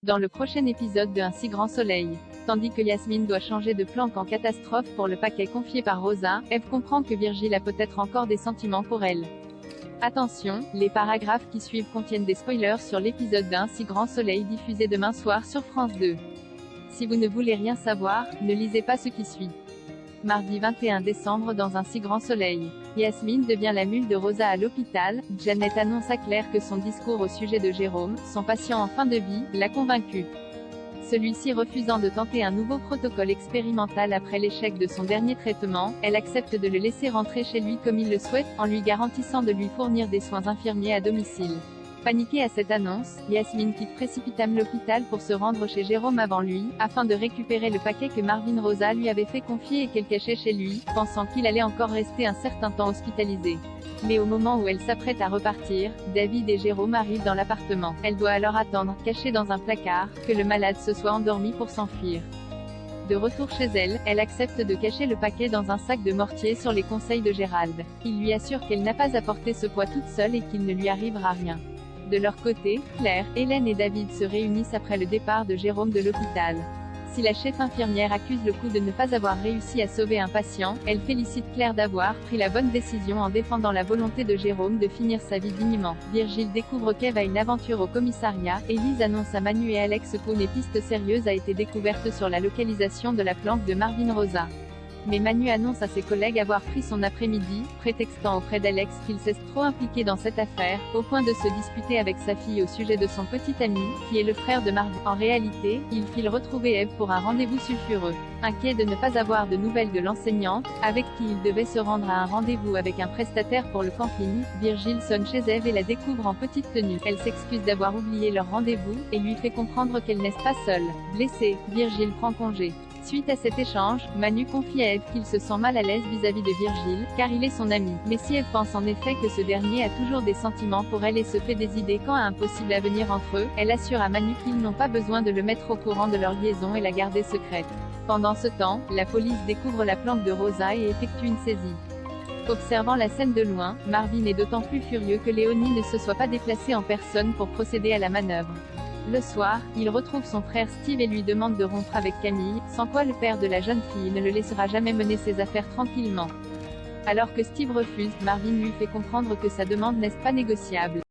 dans le prochain épisode de Un si grand soleil. Tandis que Yasmine doit changer de planque en catastrophe pour le paquet confié par Rosa, Eve comprend que Virgile a peut-être encore des sentiments pour elle. Attention, les paragraphes qui suivent contiennent des spoilers sur l'épisode d'Un si grand soleil diffusé demain soir sur France 2. Si vous ne voulez rien savoir, ne lisez pas ce qui suit. Mardi 21 décembre dans Un si grand soleil. Yasmine devient la mule de Rosa à l'hôpital. Janet annonce à Claire que son discours au sujet de Jérôme, son patient en fin de vie, l'a convaincue. Celui-ci refusant de tenter un nouveau protocole expérimental après l'échec de son dernier traitement, elle accepte de le laisser rentrer chez lui comme il le souhaite, en lui garantissant de lui fournir des soins infirmiers à domicile. Paniquée à cette annonce, Yasmine quitte précipitamment l'hôpital pour se rendre chez Jérôme avant lui, afin de récupérer le paquet que Marvin Rosa lui avait fait confier et qu'elle cachait chez lui, pensant qu'il allait encore rester un certain temps hospitalisé. Mais au moment où elle s'apprête à repartir, David et Jérôme arrivent dans l'appartement. Elle doit alors attendre, cachée dans un placard, que le malade se soit endormi pour s'enfuir. De retour chez elle, elle accepte de cacher le paquet dans un sac de mortier sur les conseils de Gérald. Il lui assure qu'elle n'a pas à porter ce poids toute seule et qu'il ne lui arrivera rien. De leur côté, Claire, Hélène et David se réunissent après le départ de Jérôme de l'hôpital. Si la chef infirmière accuse le coup de ne pas avoir réussi à sauver un patient, elle félicite Claire d'avoir pris la bonne décision en défendant la volonté de Jérôme de finir sa vie dignement. Virgile découvre qu'Eve a une aventure au commissariat, et Lise annonce à Manu et Alex qu'une piste sérieuse a été découverte sur la localisation de la planque de Marvin Rosa. Mais Manu annonce à ses collègues avoir pris son après-midi, prétextant auprès d'Alex qu'il s'est trop impliqué dans cette affaire, au point de se disputer avec sa fille au sujet de son petit ami, qui est le frère de Marvin. En réalité, il file retrouver Eve pour un rendez-vous sulfureux. Inquiet de ne pas avoir de nouvelles de l'enseignante, avec qui il devait se rendre à un rendez-vous avec un prestataire pour le camping, Virgile sonne chez Eve et la découvre en petite tenue. Elle s'excuse d'avoir oublié leur rendez-vous, et lui fait comprendre qu'elle n'est pas seule. Blessée, Virgile prend congé. Suite à cet échange, Manu confie à Eve qu'il se sent mal à l'aise vis-à-vis de Virgile, car il est son ami. Mais si Eve pense en effet que ce dernier a toujours des sentiments pour elle et se fait des idées quant à un possible avenir entre eux, elle assure à Manu qu'ils n'ont pas besoin de le mettre au courant de leur liaison et la garder secrète. Pendant ce temps, la police découvre la planque de Rosa et effectue une saisie. Observant la scène de loin, Marvin est d'autant plus furieux que Léonie ne se soit pas déplacée en personne pour procéder à la manœuvre. Le soir, il retrouve son frère Steve et lui demande de rompre avec Camille, sans quoi le père de la jeune fille ne le laissera jamais mener ses affaires tranquillement. Alors que Steve refuse, Marvin lui fait comprendre que sa demande n'est pas négociable.